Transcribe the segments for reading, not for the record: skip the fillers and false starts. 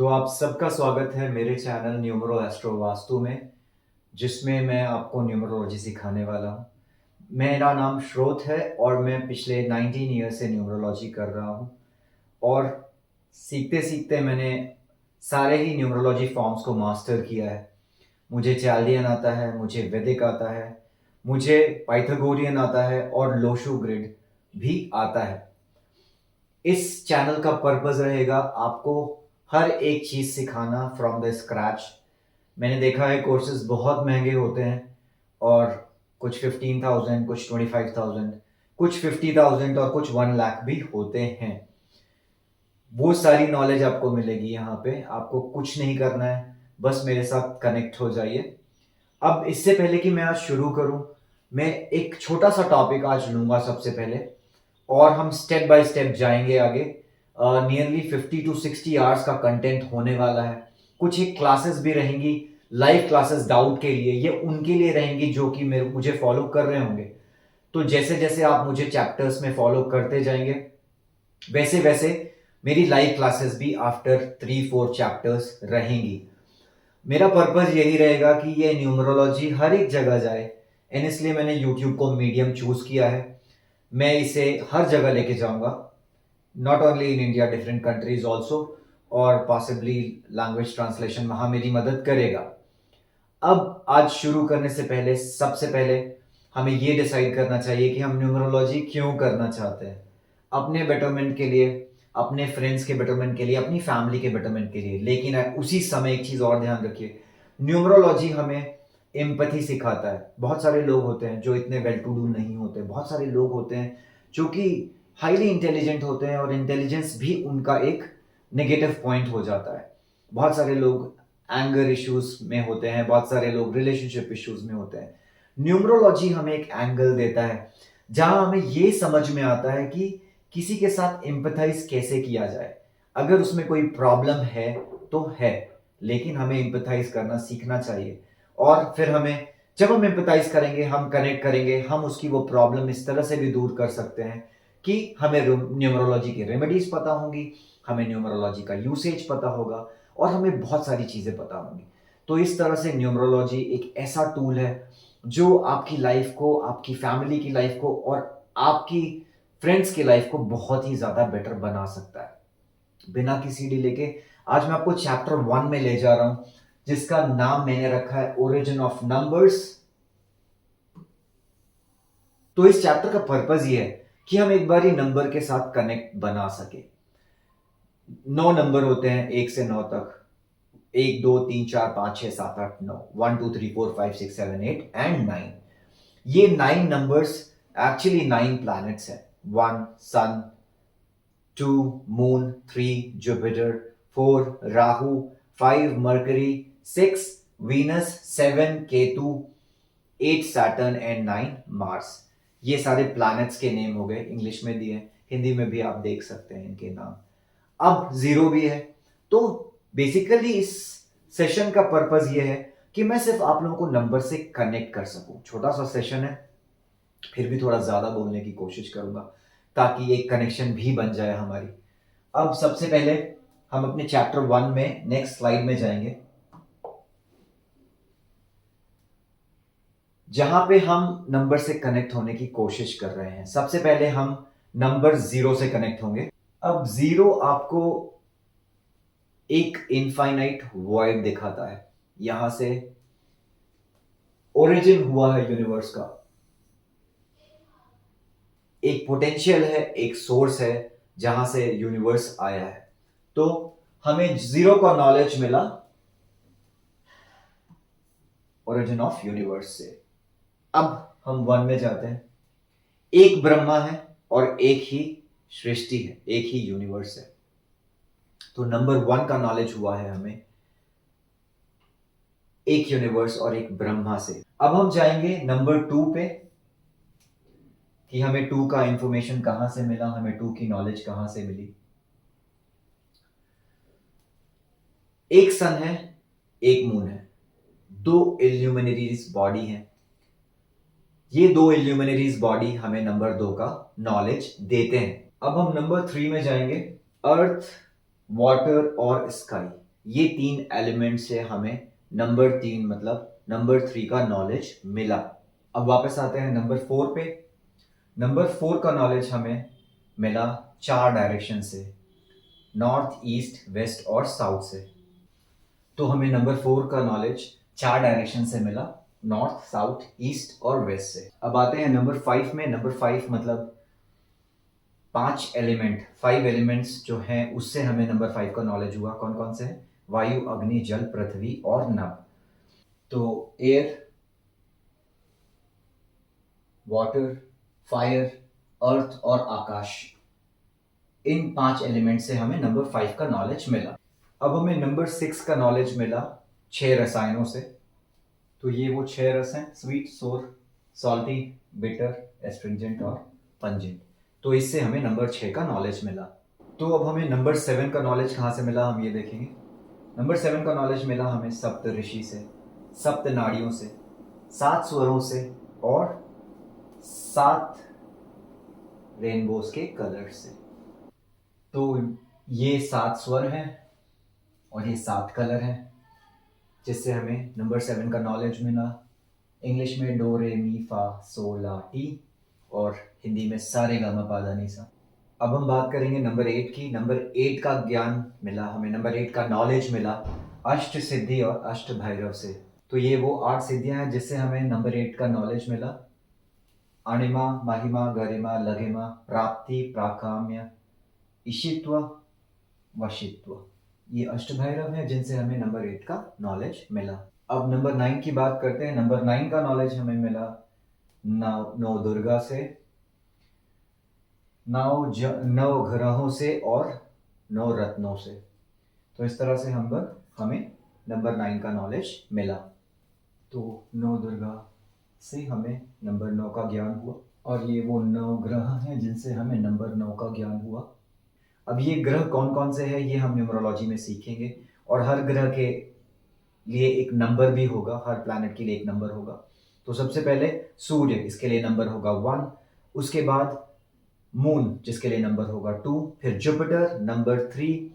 तो आप सबका स्वागत है मेरे चैनल न्यूमरो एस्ट्रो वास्तु में, जिसमें मैं आपको न्यूमरोलॉजी सिखाने वाला हूँ। मेरा नाम श्रोत है और मैं पिछले 19 ईयर से न्यूमरोलॉजी कर रहा हूँ और सीखते-सीखते मैंने सारे ही न्यूमरोलॉजी फॉर्म्स को मास्टर किया है। मुझे चाल्डियन आता है, मुझे वैदिक आता है, मुझे पाइथागोरियन आता है और लोशो ग्रिड भी आता है। इस चैनल का पर्पस रहेगा आपको हर एक चीज़ सिखाना फ्रॉम द स्क्रैच। मैंने देखा है कोर्सेज बहुत महंगे होते हैं और कुछ 15,000, कुछ 25,000, कुछ 50,000 और कुछ 1 लाख भी होते हैं। वो सारी नॉलेज आपको मिलेगी यहाँ पे। आपको कुछ नहीं करना है, बस मेरे साथ कनेक्ट हो जाइए। अब इससे पहले कि मैं आज शुरू करूं, मैं एक छोटा सा टॉपिक आज लूंगा सबसे पहले और हम स्टेप बाय स्टेप जाएंगे आगे। नियरली 50 टू 60 आवर्स का कंटेंट होने वाला है। कुछ एक क्लासेस भी रहेंगी, लाइव क्लासेस डाउट के लिए। ये उनके लिए रहेंगी जो कि मुझे फॉलो कर रहे होंगे। तो जैसे जैसे आप मुझे चैप्टर्स में फॉलो करते जाएंगे, वैसे वैसे मेरी लाइव क्लासेस भी आफ्टर 3-4 चैप्टर्स रहेंगी। मेरा पर्पस यही रहेगा कि ये न्यूमरोलॉजी हर एक जगह जाए एंड इसलिए मैंने यूट्यूब को मीडियम चूज किया है। मैं इसे हर जगह लेके जाऊंगा, not only in India, different countries also, और पॉसिबली लैंग्वेज ट्रांसलेशन वहां मेरी मदद करेगा। अब आज शुरू करने से पहले सबसे पहले हमें ये डिसाइड करना चाहिए कि हम न्यूमरोलॉजी क्यों करना चाहते हैं। अपने बेटरमेंट के लिए, अपने फ्रेंड्स के बेटरमेंट के लिए, अपनी फैमिली के बेटरमेंट के लिए। लेकिन उसी समय एक चीज और ध्यान रखिए, न्यूमरोलॉजी हमें एम्पैथी सिखाता है। बहुत सारे लोग होते हैं जो इतने वेल टू डू नहीं होते, बहुत सारे लोग होते हैं जो कि हाईली इंटेलिजेंट होते हैं और इंटेलिजेंस भी उनका एक नेगेटिव पॉइंट हो जाता है। बहुत सारे लोग एंगर इश्यूज में होते हैं, बहुत सारे लोग रिलेशनशिप इश्यूज में होते हैं। न्यूमरोलॉजी हमें एक एंगल देता है जहां हमें ये समझ में आता है कि किसी के साथ एम्पैथाइज कैसे किया जाए। अगर उसमें कोई प्रॉब्लम है तो है, लेकिन हमें एम्पैथाइज करना सीखना चाहिए। और फिर हमें, जब हम एम्पैथाइज करेंगे, हम कनेक्ट करेंगे, हम उसकी वो प्रॉब्लम इस तरह से भी दूर कर सकते हैं कि हमें न्यूमरोलॉजी की रेमेडीज पता होंगी, हमें न्यूमरोलॉजी का यूसेज पता होगा और हमें बहुत सारी चीजें पता होंगी। तो इस तरह से न्यूमरोलॉजी एक ऐसा टूल है जो आपकी लाइफ को, आपकी फैमिली की लाइफ को और आपकी फ्रेंड्स की लाइफ को बहुत ही ज्यादा बेटर बना सकता है। बिना किसी डिले के आज मैं आपको चैप्टर 1 में ले जा रहा हूं, जिसका नाम मैंने रखा है ओरिजिन ऑफ नंबर्स। तो इस चैप्टर का पर्पस ये है कि हम एक बार ही नंबर के साथ कनेक्ट बना सके। 9 नंबर होते हैं 1 से 9 तक, 1 2 3 4 5 6 7 8 9, 1 2 3 4 5 6 7 8 एंड 9। ये 9 नंबर्स एक्चुअली 9 प्लैनेट्स हैं। 1 सन, 2 moon, 3 Jupiter, 4 Rahu, 5 mercury, 6 Venus, 7 Ketu, 8 Saturn and 9 Mars. ये सारे प्लैनेट्स के नेम हो गए, इंग्लिश में दिए, हिंदी में भी आप देख सकते हैं इनके नाम। अब जीरो भी है। तो बेसिकली इस सेशन का पर्पस ये है कि मैं सिर्फ आप लोगों को नंबर से कनेक्ट कर सकूं। छोटा सा सेशन है, फिर भी थोड़ा ज्यादा बोलने की कोशिश करूंगा ताकि एक कनेक्शन भी बन जाए हमारी। अब सबसे पहले हम अपने चैप्टर 1 में नेक्स्ट स्लाइड में जाएंगे, जहां पे हम नंबर से कनेक्ट होने की कोशिश कर रहे हैं। सबसे पहले हम नंबर 0 से कनेक्ट होंगे। अब 0 आपको एक इनफाइनाइट वॉइड दिखाता है। यहां से ओरिजिन हुआ है यूनिवर्स का, एक पोटेंशियल है, एक सोर्स है जहां से यूनिवर्स आया है। तो हमें 0 का नॉलेज मिला ओरिजिन ऑफ यूनिवर्स से। अब हम 1 में जाते हैं। एक ब्रह्मा है और एक ही सृष्टि है, एक ही यूनिवर्स है। तो नंबर 1 का नॉलेज हुआ है हमें एक यूनिवर्स और एक ब्रह्मा से। अब हम जाएंगे नंबर 2 पे कि हमें 2 का इंफॉर्मेशन कहां से मिला, हमें 2 की नॉलेज कहां से मिली। एक सन है, एक मून है, 2 इल्यूमिनरीज बॉडी हैं। ये 2 इल्यूमिनरीज बॉडी हमें नंबर 2 का नॉलेज देते हैं। अब हम नंबर 3 में जाएंगे, अर्थ, वाटर और स्काई। ये 3 एलिमेंट से हमें नंबर 3 मतलब नंबर 3 का नॉलेज मिला। अब वापस आते हैं नंबर 4 पे। नंबर 4 का नॉलेज हमें मिला 4 डायरेक्शन से, नॉर्थ, ईस्ट, वेस्ट और साउथ से। तो हमें नंबर 4 का नॉलेज 4 डायरेक्शन से मिला, नॉर्थ, साउथ, ईस्ट और वेस्ट से। अब आते हैं नंबर 5 में। नंबर 5 मतलब 5 एलिमेंट्स जो हैं उससे हमें नंबर 5 का नॉलेज हुआ। कौन कौन से हैं? वायु, अग्नि, जल, पृथ्वी और नभ। तो एयर, वाटर, फायर, अर्थ और आकाश, इन 5 एलिमेंट से हमें नंबर 5 का नॉलेज मिला। अब हमें नंबर 6 का नॉलेज मिला 6 रसायनों से। तो ये वो 6 रस हैं, स्वीट, सोर, सॉल्टी, बिटर, एस्ट्रिंजेंट और पंजेंट। तो इससे हमें नंबर 6 का नॉलेज मिला। तो अब हमें नंबर 7 का नॉलेज कहाँ से मिला हम ये देखेंगे। नंबर 7 का नॉलेज मिला हमें सप्त ऋषि से, सप्त नाड़ियों से, 7 स्वरों से और 7 रेनबोस के कलर से। तो ये 7 स्वर हैं और ये 7 कलर हैं जिससे हमें नंबर 7 का नॉलेज मिला। इंग्लिश में डो रे मी फा सो ला टी और हिंदी में सा रे गा मा पा धा नी सा। अब हम बात करेंगे नंबर 8 की। नंबर 8 का ज्ञान मिला हमें, नंबर 8 का नॉलेज मिला अष्ट सिद्धि और अष्ट भैरव से। तो ये वो 8 सिद्धियां हैं जिससे हमें नंबर 8 का नॉलेज मिला। अणिमा, महिमा, गरिमा, लघिमा, प्राप्ति, प्राकाम्य, ईशित्व, वशित्व, ये अष्ट भैरव हैं जिनसे हमें नंबर 8 का नॉलेज मिला। अब नंबर 9 की बात करते हैं। नंबर 9 का नॉलेज हमें मिला नौ दुर्गा से, नौ ग्रहों से और 9 रत्नों से। तो इस तरह से हमें नंबर 9 का नॉलेज मिला। तो 9 दुर्गा से हमें नंबर 9 का ज्ञान हुआ और ये वो 9 ग्रह हैं जिनसे हमें नंबर 9 का ज्ञान हुआ। अब ये ग्रह कौन कौन से हैं ये हम न्यूमरोलॉजी में सीखेंगे और हर ग्रह के लिए एक नंबर भी होगा, हर प्लैनेट के लिए एक नंबर होगा। तो सबसे पहले सूर्य, इसके लिए नंबर होगा 1। उसके बाद मून जिसके लिए नंबर होगा 2, फिर जुपिटर नंबर 3,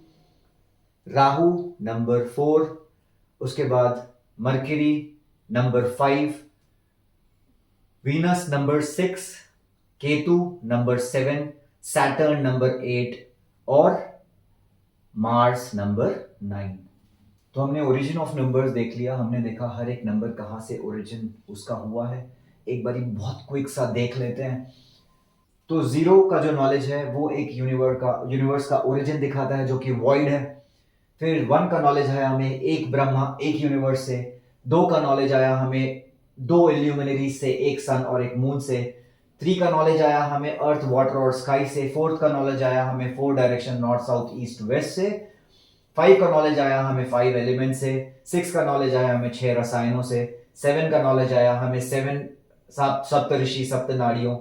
राहु नंबर 4, उसके बाद mercury number 5, Venus number 6, Ketu number 7, Saturn number 8 और मार्स नंबर 9। तो हमने ओरिजिन ऑफ नंबर्स देख लिया, हमने देखा हर एक नंबर कहाँ से ओरिजिन उसका हुआ है। एक बारी बहुत क्विक सा देख लेते हैं। तो जीरो का जो नॉलेज है वो एक यूनिवर्स का ओरिजिन दिखाता है जो कि वॉइड है। फिर 1 का नॉलेज है हमें एक ब्रह्मा, एक यूनिवर्स से। 2 का नॉलेज आया हमें 2 इल्यूमिनरीज से, एक सन और एक मून से। 3 का नॉलेज आया हमें अर्थ, वाटर और स्काई से। 4th का नॉलेज आया हमें 4 direction, north, south, east, west से। 5 का नॉलेज आया हमें 5 एलिमेंट से। 6 का नॉलेज आया हमें 6 रसायनों से। 7 का नॉलेज आया हमें 7 सप्त ऋषि, सप्त नाड़ियों,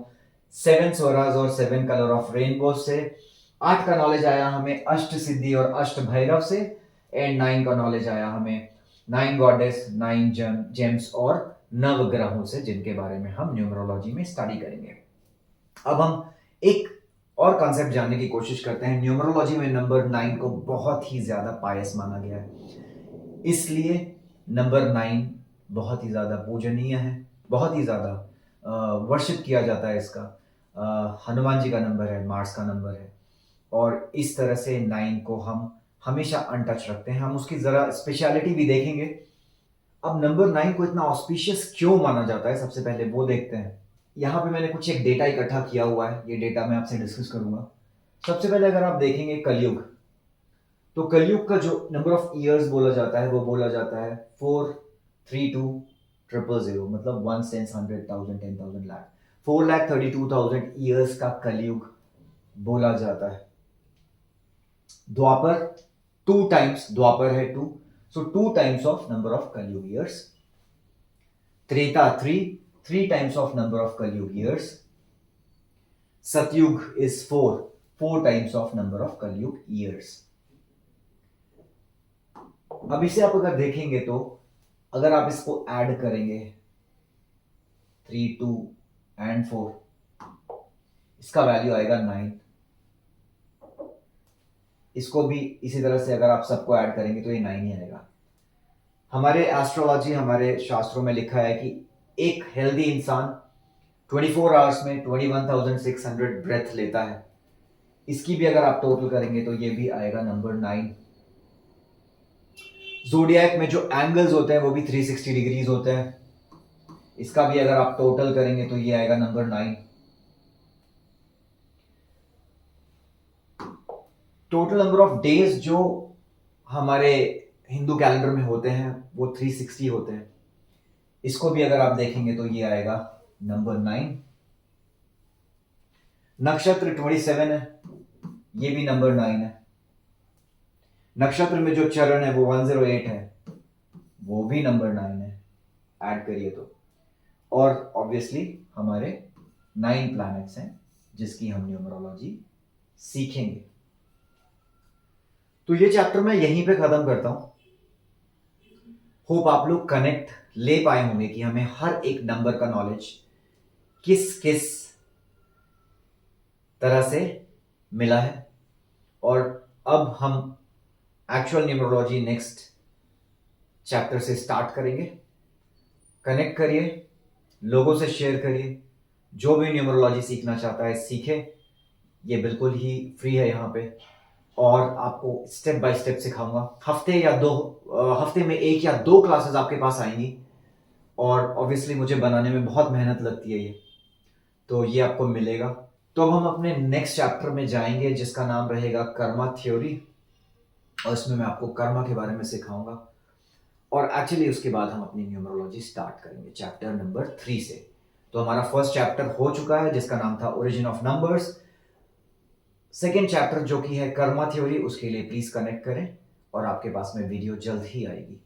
7 स्वराज और 7 कलर ऑफ रेनबो से। 8 का नॉलेज आया हमें अष्ट सिद्धि और अष्ट भैरव से। एंड 9 का नॉलेज आया हमें 9 गॉडेस, 9 जेम्स और नवग्रहों से, जिनके बारे में हम न्यूमरोलॉजी में स्टडी करेंगे। अब हम एक और कॉन्सेप्ट जानने की कोशिश करते हैं। न्यूमरोलॉजी में नंबर 9 को बहुत ही ज्यादा पायस माना गया है, इसलिए नंबर 9 बहुत ही ज्यादा पूजनीय है, बहुत ही ज्यादा वर्शिप किया जाता है इसका। हनुमान जी का नंबर है, मार्स का नंबर है और इस तरह से 9 को हम हमेशा अनटच रखते हैं। हम उसकी जरा स्पेशलिटी भी देखेंगे। अब नंबर 9 को इतना ऑस्पिशियस क्यों माना जाता है, सबसे पहले वो देखते हैं। यहाँ पे मैंने कुछ एक डेटा इकट्ठा किया हुआ है, ये डेटा मैं आपसे डिस्कस करूंगा। सबसे पहले अगर आप देखेंगे कलयुग, तो कलयुग का जो नंबर ऑफ ईयर्स बोला जाता है वो बोला जाता है 432,000, मतलब 1 10 100,000 10,000 लाख, 4,32,000 ईयर्स का कलयुग बोला जाता है। द्वापर 2 टाइम्स, द्वापर है 2, सो 2 टाइम्स ऑफ नंबर ऑफ कलयुग years. Treta 3 times of number of कलयुग ईयर्स। सतयुग is 4 times of number of कलयुग ईयर्स। अब इसे आप अगर देखेंगे तो अगर आप इसको ऐड करेंगे 3 2 एंड 4, इसका वैल्यू आएगा 9। इसको भी इसी तरह से अगर आप सबको ऐड करेंगे तो ये 9 ही आएगा। हमारे एस्ट्रोलॉजी, हमारे शास्त्रों में लिखा है कि एक हेल्दी इंसान 24 आवर्स में 21,600 ब्रेथ लेता है। इसकी भी अगर आप टोटल करेंगे तो ये भी आएगा नंबर 9। ज़ोडिएक में जो एंगल्स होते हैं वो भी 360 डिग्रीज होते हैं। इसका भी अगर आप टोटल करेंगे तो ये आएगा number 9। Total number of days जो हमारे हिंदू कैलेंडर में होते हैं वो 360 होते हैं। इसको भी अगर आप देखेंगे तो ये आएगा नंबर 9। नक्षत्र 27 है, ये भी नंबर 9 है। नक्षत्र में जो चरण है वो 108 है, वो भी नंबर 9 है ऐड करिए तो। और ऑब्वियसली हमारे 9 प्लैनेट्स हैं जिसकी हम न्यूमरोलॉजी सीखेंगे। तो ये चैप्टर मैं यहीं पे खत्म करता हूं। होप आप लोग कनेक्ट ले पाए होंगे कि हमें हर एक नंबर का नॉलेज किस किस तरह से मिला है। और अब हम एक्चुअल न्यूमरोलॉजी नेक्स्ट चैप्टर से स्टार्ट करेंगे। कनेक्ट करिए, लोगों से शेयर करिए। जो भी न्यूमरोलॉजी सीखना चाहता है सीखे, ये बिल्कुल ही फ्री है यहाँ पे। और आपको स्टेप बाय स्टेप सिखाऊंगा। हफ्ते में 1 या 2 क्लासेस आपके पास आएंगी। और ऑब्वियसली मुझे बनाने में बहुत मेहनत लगती है ये, तो ये आपको मिलेगा। तो अब हम अपने नेक्स्ट चैप्टर में जाएंगे जिसका नाम रहेगा कर्मा थ्योरी। और इसमें मैं आपको कर्मा के बारे में सिखाऊंगा। और एक्चुअली उसके बाद हम अपनी न्यूमरोलॉजी स्टार्ट करेंगे चैप्टर नंबर 3 से। तो हमारा फर्स्ट चैप्टर हो चुका है जिसका नाम था origin of numbers. Second chapter जो कि है कर्मा थ्योरी, उसके लिए प्लीज कनेक्ट करें और आपके पास में वीडियो जल्द ही आएगी।